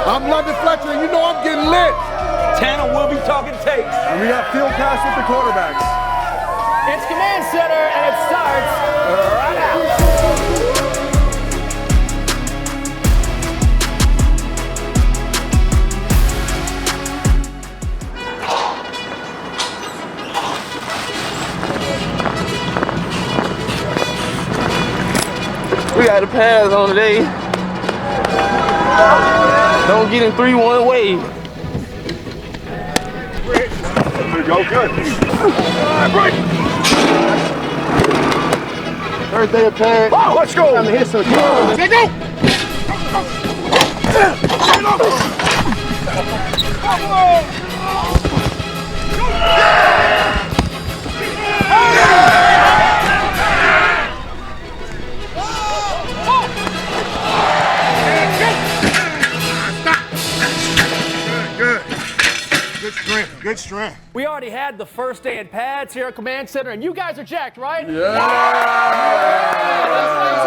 I'm London Fletcher, and you know I'm getting lit. Tana will be talking tapes. And we got field pass with the quarterbacks. It's Command Center, and it starts right now. We got the pads on today. Don't get in 3-1 wave. There you go, good. Break. Third day of pad. Oh, let's go. Time to hit some. Let's go. Good strength. We already had the first day at pads here at Command Center, and you guys are jacked, right? Yeah. That's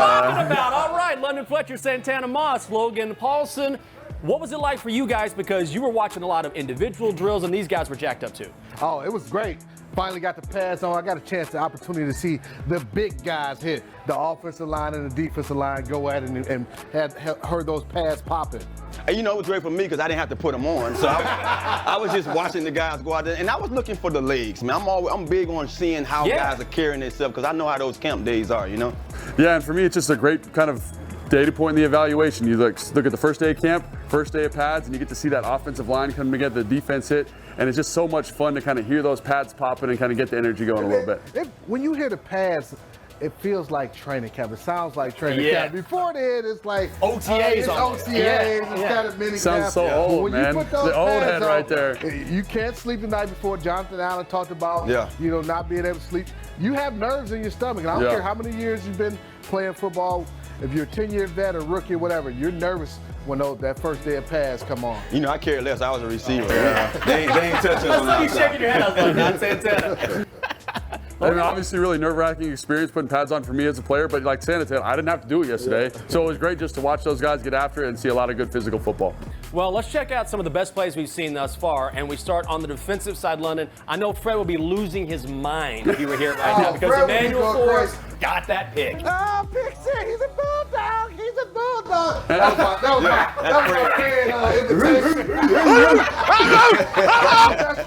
what I'm talking about. All right, London Fletcher, Santana Moss, Logan Paulson. What was it like for you guys? Because you were watching a lot of individual drills, and these guys were jacked up too. Oh, it was great. Finally got the pads on. I got a chance, the opportunity to see the big guys hit. The offensive line and the defensive line go at it and had heard those pads popping. And you know, it was great for me because I didn't have to put them on. So I was just watching the guys go out there, and I was looking for the legs, man. I'm big on seeing how guys are carrying themselves because I know how those camp days are, you know? Yeah, and for me, it's just a great kind of data point in the evaluation. You look at the first day of camp, first day of pads, and you get to see that offensive line come together, the defense hit, and it's just so much fun to kind of hear those pads popping and kind of get the energy going a little bit. When you hear the pads, it feels like training camp. It sounds like training camp. Before then, it's like OTAs. It's OTAs. It's kind of mini Sounds camp. so old, when man. You put those the old pads head on, right there. You can't sleep the night before. Jonathan Allen talked about, not being able to sleep. You have nerves in your stomach, and I don't care how many years you've been playing football. If you're a 10-year vet or rookie or whatever, you're nervous when that first day of pads come on. You know, I cared less. I was a receiver. They ain't touching us on That's the like you shaking your head. I was like, not Santana. I mean, obviously, really nerve-wracking experience putting pads on for me as a player, but like Santa said, I didn't have to do it yesterday. So it was great just to watch those guys get after it and see a lot of good physical football. Well, let's check out some of the best plays we've seen thus far, and we start on the defensive side, London. I know Fred will be losing his mind if he were here right now because Emmanuel Forbes got that pick. Oh, pick six. He's a bulldog. He's a bulldog. That was my That's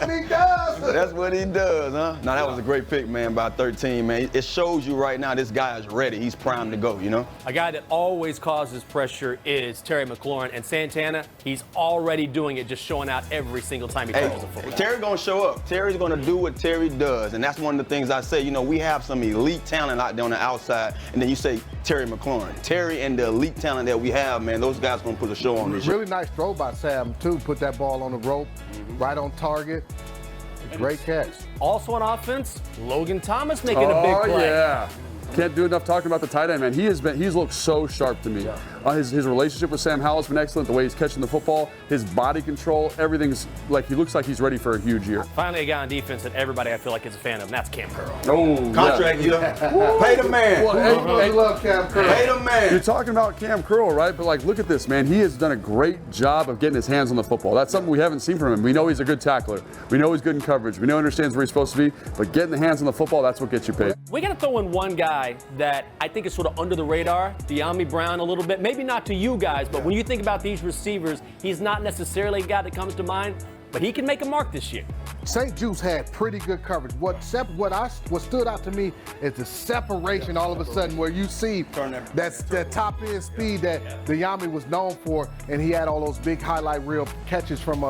what he does. That's what he does, huh? No, that was a great pick, man, by 13, man. It shows you right now this guy is ready. He's primed to go, you know? A guy that always causes pressure is Terry McLaurin, and Santana, he's already doing it, just showing out every single time he touches the football. Terry's gonna show up. Terry's gonna do what Terry does, and that's one of the things I say. You know, we have some elite talent out there on the outside, and then you say Terry McLaurin. Terry and the elite talent that we have, man, those guys gonna put a show on this year. Really nice throw by Sam, too. Put that ball on the rope, right on target. Great catch. Also on offense, Logan Thomas making a big play. Oh, yeah. Can't do enough talking about the tight end, man. He's looked so sharp to me. His relationship with Sam Howell's been excellent. The way he's catching the football, his body control, everything's like he looks like he's ready for a huge year. Finally, a guy on defense that everybody I feel like is a fan of, and that's Cam Curl. Oh, contract year. Pay the man. I love Cam Curl. Pay the man. You're talking about Cam Curl, right? But like, look at this, man. He has done a great job of getting his hands on the football. That's something we haven't seen from him. We know he's a good tackler. We know he's good in coverage. We know he understands where he's supposed to be. But getting the hands on the football, that's what gets you paid. We got to throw in one guy that I think is sort of under the radar, De'Ami Brown a little bit. Maybe not to you guys, but when you think about these receivers, he's not necessarily a guy that comes to mind, but he can make a mark this year. St. Jude's had pretty good coverage. What stood out to me is the separation all of a sudden where you see that top end speed that De'Ami was known for, and he had all those big highlight reel catches from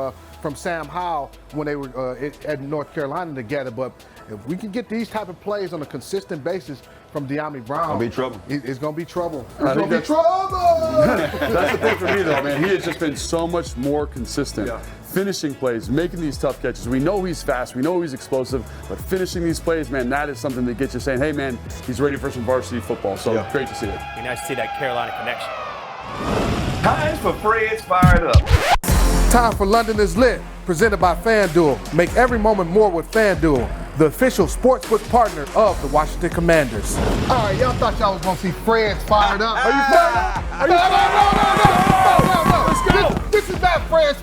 Sam Howell when they were at North Carolina together. But if we can get these type of plays on a consistent basis from De'Ami Brown, It's gonna be trouble. It's gonna be trouble. It's I gonna think be trouble. That's the thing for me, though, man. He has just been so much more consistent. Finishing plays, making these tough catches. We know he's fast, we know he's explosive, but finishing these plays, man, that is something that gets you saying, hey, man, he's ready for some varsity football. So great to see it. Be nice to see that Carolina connection. Time for Fred's Fired Up. Time for London is Lit, presented by FanDuel. Make every moment more with FanDuel, the official sportsbook partner of the Washington Commanders. All right, y'all thought y'all was gonna see Fred's Fired Up. Are you fired up? Are you fired up? No. Let's go. This is not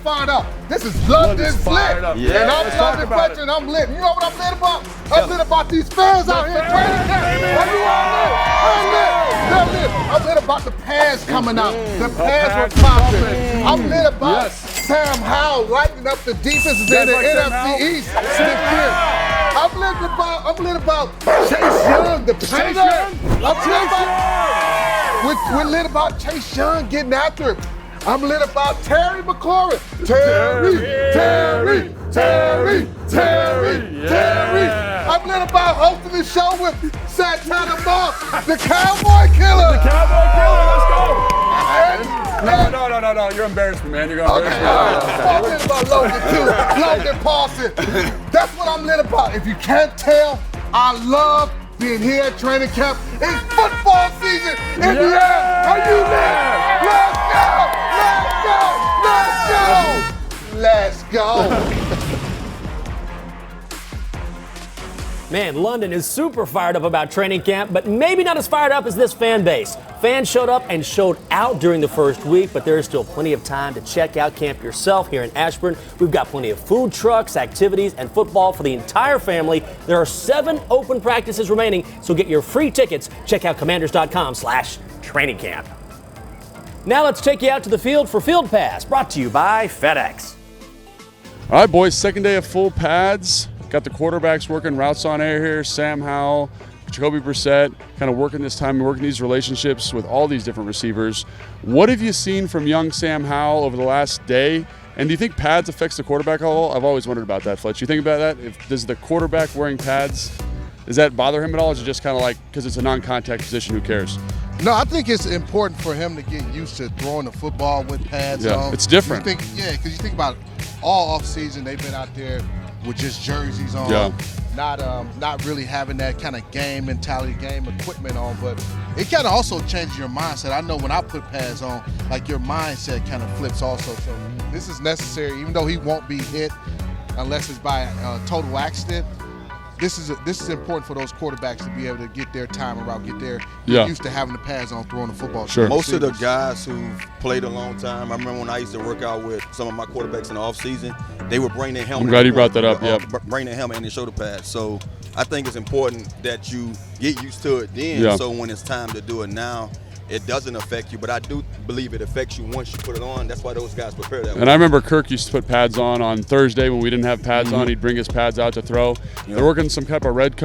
fired up. This is London's fired lit. up. Yeah. And I'm Let's talk London about Fletcher, and I'm lit. You know what I'm lit about? I'm lit about these fans out here training camp. Are you all lit? I'm lit. They're lit. I'm lit about the pads coming out. The pads were popping. I'm lit about Sam Howell lighting up the defenses in the NFC East this year. I'm lit about Chase Young, the pacer. We're lit about Chase Young getting after it. I'm lit about Terry McLaurin. Terry. I'm lit about hosting the show with Tana, the Cowboy Killer. Let's go. No. You're embarrassed me, man. You're going to embarrass me. I'm lit about Logan, too. Logan Paulson. That's what I'm lit about. If you can't tell, I love being here at training camp. It's football season in the air. Are you lit? Let's go. Man, London is super fired up about training camp, but maybe not as fired up as this fan base. Fans showed up and showed out during the first week, but there is still plenty of time to check out camp yourself here in Ashburn. We've got plenty of food trucks, activities, and football for the entire family. There are 7 open practices remaining, so get your free tickets. Check out commanders.com/training camp. Now let's take you out to the field for Field Pass, brought to you by FedEx. All right, boys, second day of full pads. Got the quarterbacks working routes on air here. Sam Howell, Jacoby Brissett, kind of working this time and working these relationships with all these different receivers. What have you seen from young Sam Howell over the last day? And do you think pads affects the quarterback at all? I've always wondered about that, Fletch. You think about that? Does the quarterback wearing pads, does that bother him at all? Or is it just kind of like, because it's a non-contact position, who cares? No, I think it's important for him to get used to throwing the football with pads on. It's different. Because you think about all offseason, they've been out there with just jerseys on, not really having that kind of game mentality, game equipment on. But it kind of also changes your mindset. I know when I put pads on, like your mindset kind of flips also. So this is necessary, even though he won't be hit unless it's by a total accident. This is important for those quarterbacks to be able to get their time around, get used to having the pads on, throwing the football. Sure. Most of the guys who've played a long time, I remember when I used to work out with some of my quarterbacks in the offseason, they would bring their helmet. I'm glad you brought that up, Bring their helmet and their shoulder pads. So I think it's important that you get used to it then, so when it's time to do it now, it doesn't affect you, but I do believe it affects you once you put it on. That's why those guys prepare that way. And I remember Kirk used to put pads on Thursday when we didn't have pads on. He'd bring his pads out to throw. They're working some type of red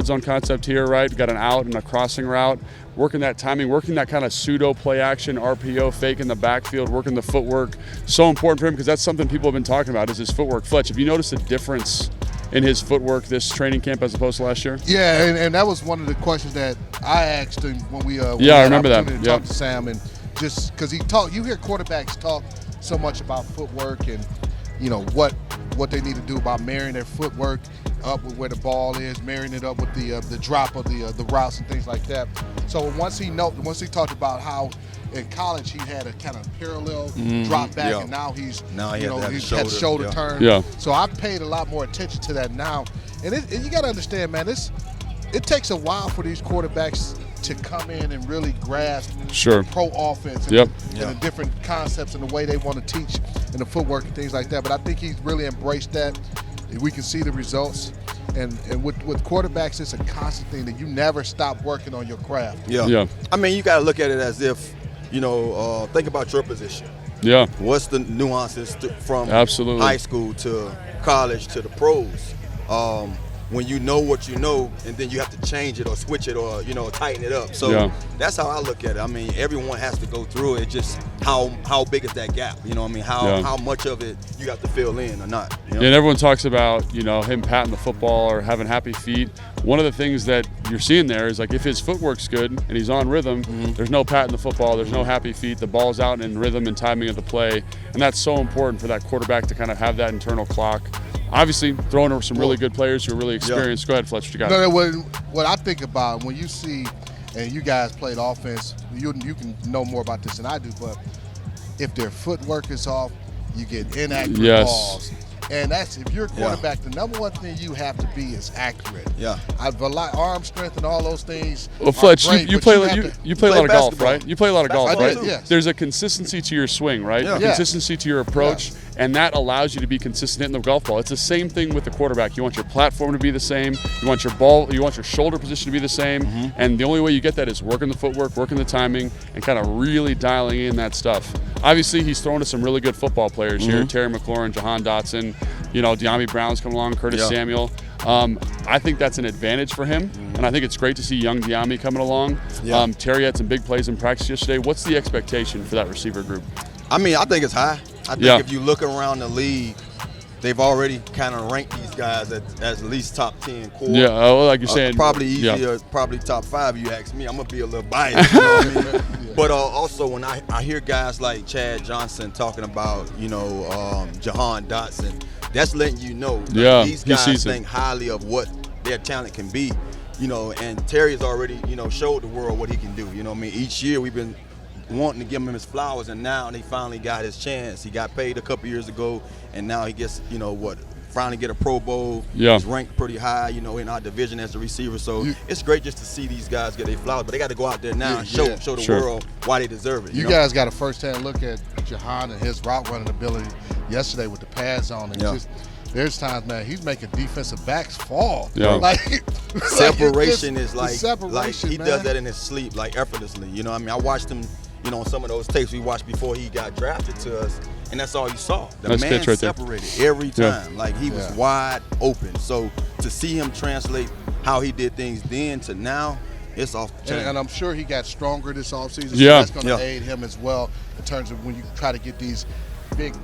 zone concept here, right? Got an out and a crossing route. Working that timing, working that kind of pseudo play action, RPO, fake in the backfield, working the footwork. So important for him because that's something people have been talking about is his footwork. Fletch, have you noticed a difference in his footwork this training camp as opposed to last year? Yeah, and that was one of the questions that I asked him when we I remember that. Talk to Sam, and just because you hear quarterbacks talk so much about footwork and what they need to do about marrying their footwork up with where the ball is, marrying it up with the drop of the routes and things like that. So once he talked about how in college he had a kind of parallel drop back, and now he's had shoulder turn. Yeah. So I've paid a lot more attention to that now, and you got to understand, man, it takes a while for these quarterbacks to come in and really grasp pro offense and the different concepts and the way they want to teach and the footwork and things like that. But I think he's really embraced that. We can see the results. And with quarterbacks, it's a constant thing that you never stop working on your craft. Yeah. I mean, you got to look at it as if, think about your position. Yeah. What's the nuances from Absolutely. High school to college to the pros? When you know what you know, and then you have to change it or switch it or tighten it up. So that's how I look at it. I mean, everyone has to go through it. It's just how big is that gap? You know what I mean? How much of it you have to fill in or not? And everyone talks about him patting the football or having happy feet. One of the things that you're seeing there is like if his footwork's good and he's on rhythm, there's no patting the football, there's no happy feet. The ball's out in rhythm and timing of the play, and that's so important for that quarterback to kind of have that internal clock. Obviously, throwing over some really good players who are really experienced. Go ahead, Fletch, what you got? No, what I think about when you see, and you guys played offense, you can know more about this than I do, but if their footwork is off, you get inaccurate balls. And that's, if you're a quarterback, the number one thing you have to be is accurate. I've arm strength and all those things. Well, Fletch, you play a lot of golf, basketball. right? You play a lot of golf, right? Yes. There's a consistency to your swing, right? A consistency to your approach. and that allows you to be consistent in the golf ball. It's the same thing with the quarterback. You want your platform to be the same. You want your shoulder position to be the same. And the only way you get that is working the footwork, working the timing, and kind of really dialing in that stuff. Obviously, he's thrown to some really good football players here. Terry McLaurin, Jahan Dotson, De'Ami Brown's come along, Curtis Samuel. I think that's an advantage for him, and I think it's great to see young De'Ami coming along. Terry had some big plays in practice yesterday. What's the expectation for that receiver group? I mean, I think it's high. I think if you look around the league, they've already kind of ranked these guys as at least top 10 core. Yeah, like you're saying. Probably easier, probably top 5 if you ask me. I'm going to be a little biased, you know what I mean? But also when I hear guys like Chad Johnson talking about, Jahan Dotson, that's letting you know these guys think highly of what their talent can be. And Terry has already, showed the world what he can do. You know what I mean? Each year we've been wanting to give him his flowers, and now they finally got his chance. He got paid a couple years ago, and now he gets, finally get a Pro Bowl. He's ranked pretty high, in our division as a receiver. So it's great just to see these guys get their flowers, but they got to go out there now and show the world why they deserve it. You guys got a first-hand look at Jahan and his route running ability yesterday with the pads on. And there's times, man, he's making defensive backs fall. Separation is like separation, he does that in his sleep, like effortlessly. I mean, I watched him, on some of those tapes we watched before he got drafted to us, and that's all you saw. The man separated every time. Like, he was wide open. So to see him translate how he did things then to now, it's off the chain. And I'm sure he got stronger this offseason, so that's going to aid him as well in terms of when you try to get these big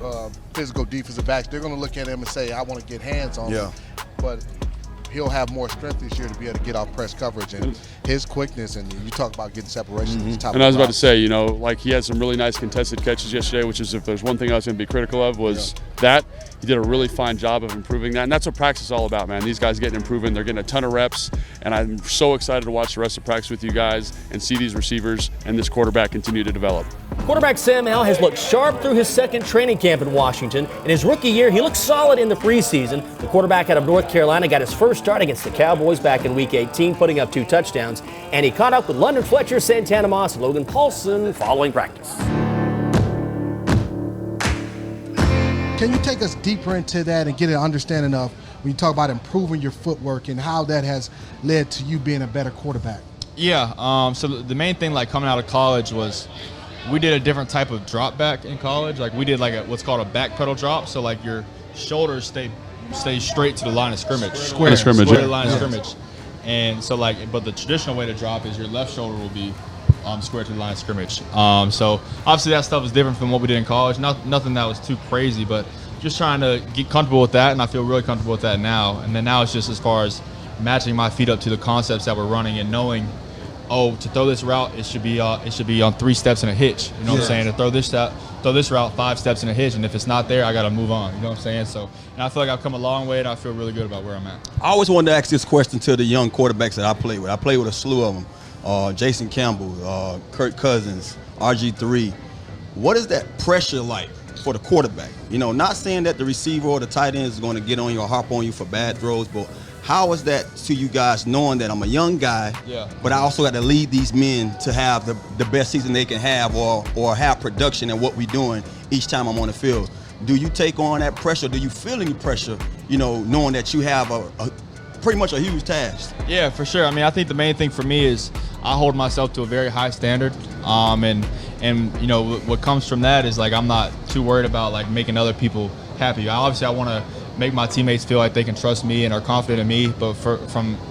physical defensive backs. They're going to look at him and say, I want to get hands on him. But he'll have more strength this year to be able to get off press coverage, and his quickness, and you talk about getting separation. And I was about to say, he had some really nice contested catches yesterday, which is, if there's one thing I was going to be critical of, was that he did a really fine job of improving that. And that's what practice is all about, man. These guys getting improving. They're getting a ton of reps, and I'm so excited to watch the rest of practice with you guys and see these receivers and this quarterback continue to develop. Quarterback Sam Howell has looked sharp through his second training camp in Washington. In his rookie year, he looked solid in the preseason. The quarterback out of North Carolina got his first start against the Cowboys back in Week 18, putting up 2 touchdowns. And he caught up with London Fletcher, Santana Moss, and Logan Paulson following practice. Can you take us deeper into that and get an understanding of when you talk about improving your footwork and how that has led to you being a better quarterback? Yeah, so the main thing, like, coming out of college was we did a different type of drop back in college. Like, we did like what's called a back pedal drop. So, like, your shoulders stay straight to the line of scrimmage. Square to the line of scrimmage. And so, like, but the traditional way to drop is your left shoulder will be square to the line of scrimmage. So obviously that stuff is different from what we did in college. Nothing that was too crazy, but just trying to get comfortable with that, and I feel really comfortable with that now. And then now it's just as far as matching my feet up to the concepts that we're running and knowing, to throw this route, it should be on 3 steps and a hitch. You know what I'm saying? To throw this route 5 steps and a hitch, and if it's not there, I got to move on. You know what I'm saying? So, and I feel like I've come a long way, and I feel really good about where I'm at. I always wanted to ask this question to the young quarterbacks that I play with. I play with a slew of them. Jason Campbell, Kirk Cousins, RG3. What is that pressure like for the quarterback? Not saying that the receiver or the tight end is going to get on you or hop on you for bad throws, but how is that to you guys, knowing that I'm a young guy, but I also got to lead these men to have the best season they can have or have production in what we're doing each time I'm on the field? Do you take on that pressure? Do you feel any pressure, knowing that you have a pretty much a huge task? Yeah, for sure. I mean, I think the main thing for me is I hold myself to a very high standard, and what comes from that is, like, I'm not too worried about, like, making other people happy. I want to make my teammates feel like they can trust me and are confident in me, but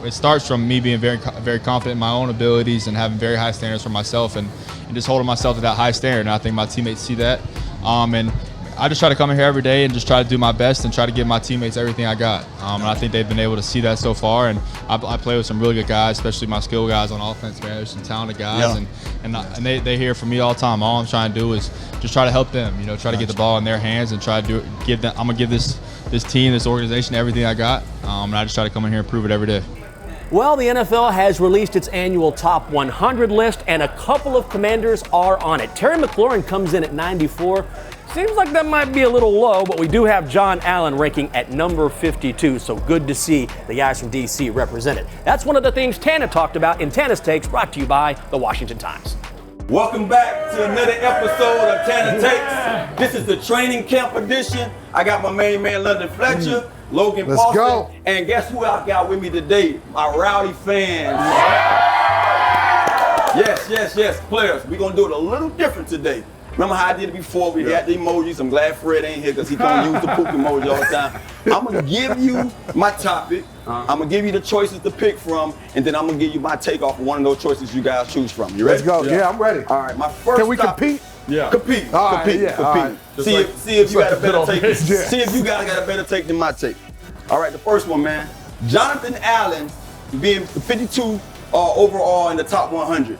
it starts from me being very, very confident in my own abilities and having very high standards for myself, and just holding myself to that high standard. And I think my teammates see that, and I just try to come in here every day and just try to do my best and try to give my teammates everything I got. And I think they've been able to see that so far. And I play with some really good guys, especially my skill guys on offense, man. There's some talented guys, and they hear from me all the time. All I'm trying to do is just try to help them, try to get the ball in their hands and try to give them. I'm gonna give this team, this organization, everything I got. And I just try to come in here and prove it every day. Well, the NFL has released its annual top 100 list, and a couple of commanders are on it. Terry McLaurin comes in at 94. Seems like that might be a little low, but we do have John Allen ranking at number 52, so good to see the guys from D.C. represented. That's one of the things Tana talked about in Tana's Takes, brought to you by the Washington Times. Welcome back to another episode of Tana Takes. This is the training camp edition. I got my main man, London Fletcher, Logan Let's Paulson, go. and guess who I got with me today? My rowdy fans. Yes, players. We're gonna do it a little different today. Remember how I did it before? We had the emojis. I'm glad Fred ain't here because he gonna use the poop emoji all the time. I'm gonna give you my topic. I'm gonna give you the choices to pick from, and then I'm gonna give you my take off of one of those choices you guys choose from. You ready? Let's go. Yeah, I'm ready. All right, my first. Can we topic- compete? Yeah. Compete. All right, compete. yeah, all right. See if you got a better take. Yeah. See if you guys got a better take than my take. All right, the first one, man. Jonathan Allen being 52 overall in the top 100.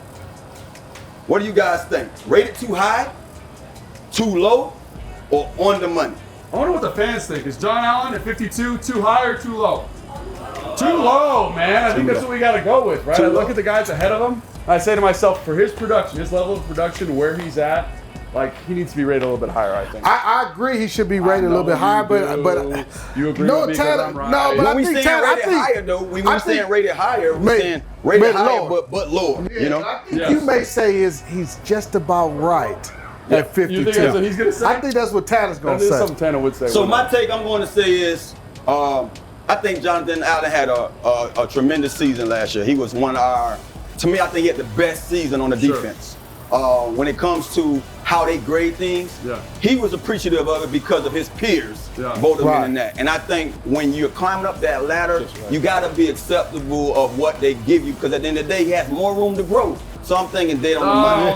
What do you guys think? Rated too high, too low, or on the money? I wonder what the fans think. Is John Allen at 52 too high or too low? Too low, man. I think that's what we got to go with, right? I look at the guys ahead of him. I say to myself, for his production, his level of production, where he's at, like he needs to be rated a little bit higher. I think. I agree. He should be rated a little bit higher, but you agree no, with me 'cause Tanner, I'm right. no, but When I we think saying Tanner, rated higher, though, we weren't saying rated higher. We're saying rated higher, lower. but lower. Yeah, You know. I think you may say he's just about right at 52. You think that's what he's gonna say? I think that's what Tanner's gonna That is say. something Tana would say. So my take I'm going to say is, I think Jonathan Allen had a tremendous season last year. He was one of our, to me, I think he had the best season on the defense. When it comes to how they grade things, he was appreciative of it because of his peers voted him in that. And I think when you're climbing up that ladder, you got to be acceptable of what they give you, because at the end of the day, he has more room to grow. So I'm thinking dead on the money.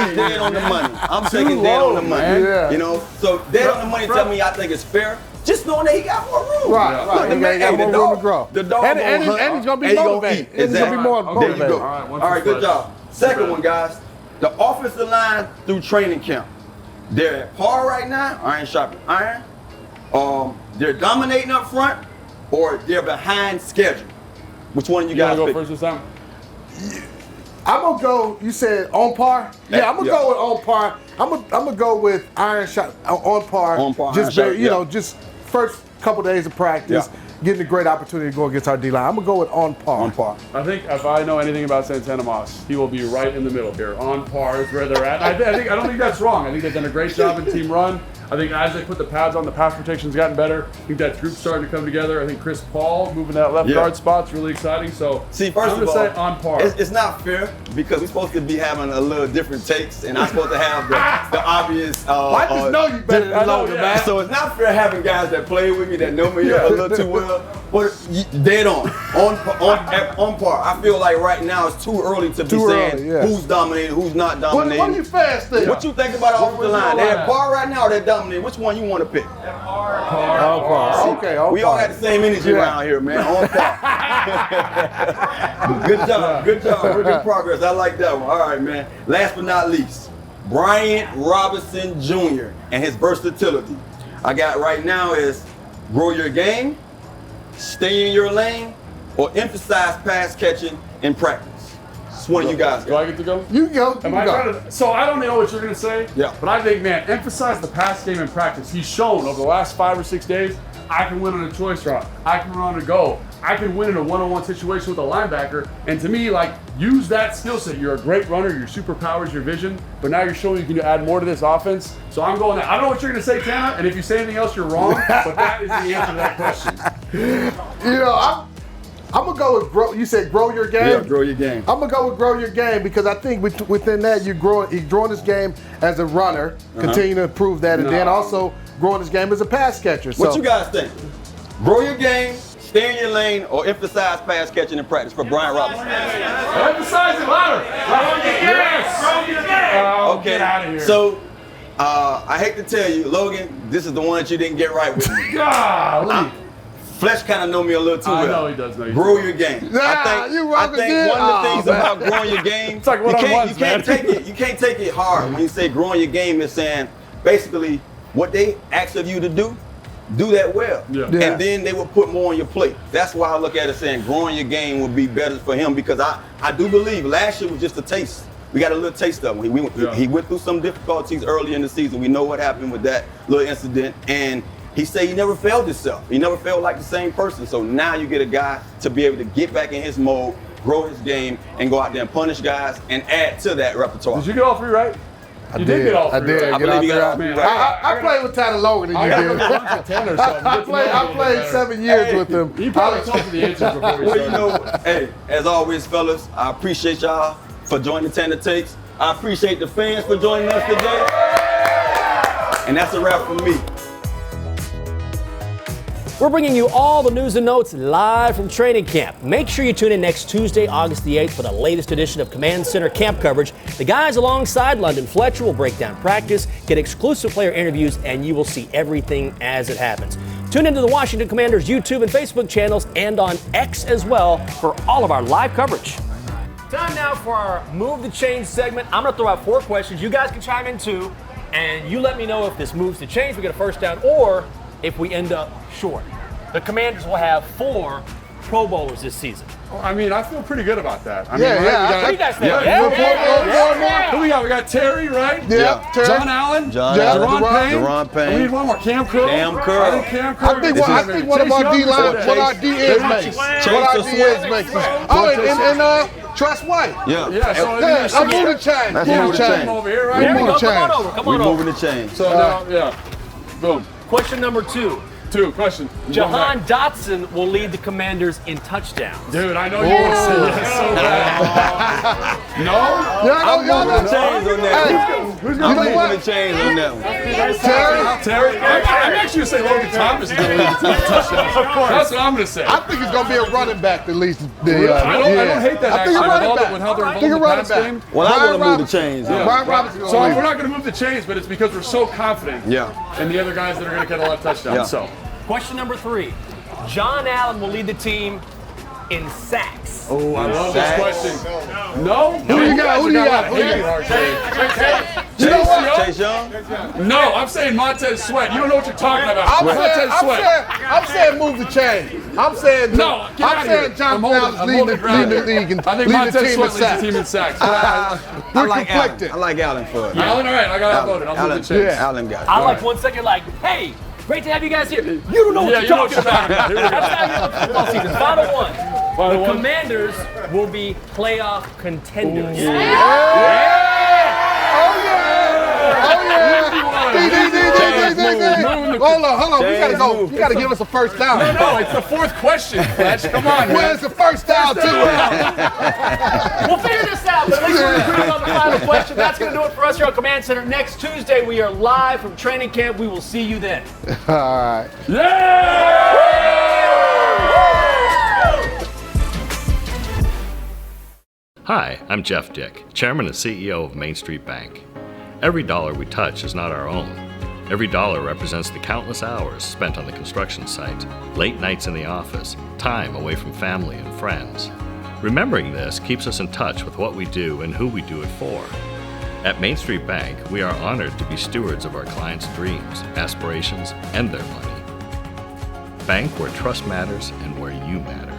He's dead on the money. I'm thinking dead on the money. Yeah. You know, so dead on the money tell me I think it's fair. Just knowing that he got more room. Right. Look, the He man, got hey, more the room dog, to grow. The dog And he's gonna be motivated. Exactly. He's gonna be more There you motivated. go. All right, good job. Second one, guys. The offensive line through training camp. They're at par right now, iron sharpening iron. They're dominating up front, or they're behind schedule. Which one you guys go pick? first this time? I'm gonna go. You said on par. Yeah, I'm gonna go with on par. I'm gonna go with iron shot on par. On par, Just iron shot, you know, just first couple days of practice, getting a great opportunity to go against our D line. I'm gonna go with on par. On par. I think if I know anything about Santana Moss, he will be right in the middle here. On par is where they're at. I don't think that's wrong. I think they've done a great job in team run. I think as they put the pads on, the pass protection's gotten better. I think that group's starting to come together. I think Chris Paul moving that left guard spot's really exciting. So See, first I'm of gonna all, say on par. It's not fair because we're supposed to be having a little different takes, and I'm supposed to have the obvious. I just know you better than Logan, man. So it's not fair having guys that play with me that know me a little too well. But dead on par. I feel like right now it's too early to be saying who's dominating, who's not dominating. What do you fans think? What you think about off the line? They're at par right now or they're dominating? Which one you want to pick? On par. Okay, on We par. all got the same energy around here, man. On par. Good job. Work in progress. I like that one. All right, man. Last but not least, Bryant Robinson Jr. and his versatility. I got right now is grow your game, stay in your lane, or emphasize pass catching in practice. It's one of you guys. Do I get to go? You go. Am I trying to, so I don't know what you're going to say, but I think, man, emphasize the pass game in practice. He's shown over the last 5 or 6 days, I can win on a choice route. I can run on a go. I can win in a one-on-one situation with a linebacker. And to me, like, use that skill set. You're a great runner. Your superpower is your vision. But now you're showing you can add more to this offense. So I'm going there. I don't know what you're going to say, Tana. And if you say anything else, you're wrong. But that is the answer to that question. You know, I'm gonna go with grow. You said grow your game. Yeah, grow your game. I'm gonna go with grow your game because I think within that you're growing his game as a runner, continue to improve that, and then also growing his game as a pass catcher. So, What you guys think? Grow your game, stay in your lane, or emphasize pass catching in practice for Bryant Robinson? Emphasize it louder. Yes. Oh, Okay. Get out of here. So, I hate to tell you, Logan, this is the one that you didn't get right with me. Golly. Flesh kind of know me a little too well. I know he does know you. Grow your game. Nah, I you think wrong one again? of the things Oh, man. about growing your game, It's like one-on-ones, you can't man. take it. You can't take it hard when you say growing your game is saying basically what they ask of you to do that well. Yeah. And then they will put more on your plate. That's why I look at it saying growing your game would be better for him because I do believe last year was just a taste. We got a little taste of him. He went through some difficulties early in the season. We know what happened with that little incident. And he said he never failed himself. He never felt like the same person. So now you get a guy to be able to get back in his mode grow his game, and go out there and punish guys and add to that repertoire. Did you get all 3 right? You did get all 3 I did. right. I believe you got all 3 right. I played with Tana longer than you did. I played 7 years with him. He probably told you the answers before we Well, you started. know, hey, as always, fellas, I appreciate y'all for joining Tana Takes. I appreciate the fans for joining us today. And that's a wrap for me. We're bringing you all the news and notes live from training camp. Make sure you tune in next Tuesday, August the 8th for the latest edition of Command Center camp coverage. The guys alongside London Fletcher will break down practice, get exclusive player interviews, and you will see everything as it happens. Tune into the Washington Commanders YouTube and Facebook channels and on X as well for all of our live coverage. Time now for our Move the Chains segment. I'm going to throw out 4 questions. You guys can chime in too, and you let me know if this moves the chains, we get a first down, or if we end up short. The Commanders will have 4 Pro Bowlers this season. I mean, I feel pretty good about that. I mean, Yeah, right, yeah. we What do you guys think? got- Who we got? We got Terry, right? Yeah, Terry. John Allen. John Deron Allen. Payne. Deron Payne. We need one more. Cam Curl. Cam Curl. I think Cam Curl. I think one of our D-line, what our D ends makes. What our D ends makes. Oh, and Trust White. Yeah. Yeah, so Yeah, I'm moving the chain. That's Moving the moving the chain. chain. over here, right? There we Come go. on, Come on Chains. over. Come We're on over. moving the chain. So now, yeah. Boom. Question number 2. 2, question. Jahan Dotson will lead the Commanders in touchdowns. Dude, I know you want to say yes so bad. No? I'm moving the chains on that. Who's I'm going to lead? moving the chains on that one. Terry? I'm actually going to say Logan Thomas is going to lead the team in touchdowns. Of course. That's what I'm going to say. I think it's going to be a running back that leads the. I don't hate that I think actually, a running with back. how they're I think a involved in the running pass back. game. Well, I Brian want to move the Robinson. chains. Yeah. Brian Robinson So gonna lead. we're not going to move the chains, but it's because we're so confident Yeah. in the other guys that are going to get a lot of touchdowns. Yeah. So. Question number 3. John Allen will lead the team in sacks. Oh, I love this Sacks. question. No? Who do you got? Who do you got? Who do you You know what? Chase Young? No, I'm saying Montez Sweat. You don't know what you're talking about. I'm saying move the chain. I'm saying No, get out I'm of here. saying John I'm holding- Allen's I'm leading holding ground the here. league and I think leading the Montez team Sweat in leads the sacks. team in sacks. I like conflicted. Allen. I like Allen for it. Allen, all right, I got outvoted. I'll move the chains. Yeah. Allen got it. I like 1 second, like, hey, great to have you guys here. You don't know what Yeah, you're you know what talking you're about. talking about. That's how you the football season. Final one. Final The one. Commanders will be playoff contenders. Hold on. We gotta go. move. You gotta give us a first down. No, it's the 4th question, Fletch. Come on, man. Where's the first down too? We'll figure this out, but at least we're agreeing on the final question. That's going to do it for us here on Command Center. Next Tuesday, we are live from training camp. We will see you then. All right. Hi, I'm Jeff Dick, Chairman and CEO of Main Street Bank. Every dollar we touch is not our own. Every dollar represents the countless hours spent on the construction site, late nights in the office, time away from family and friends. Remembering this keeps us in touch with what we do and who we do it for. At Main Street Bank, we are honored to be stewards of our clients' dreams, aspirations, and their money. Bank where trust matters and where you matter.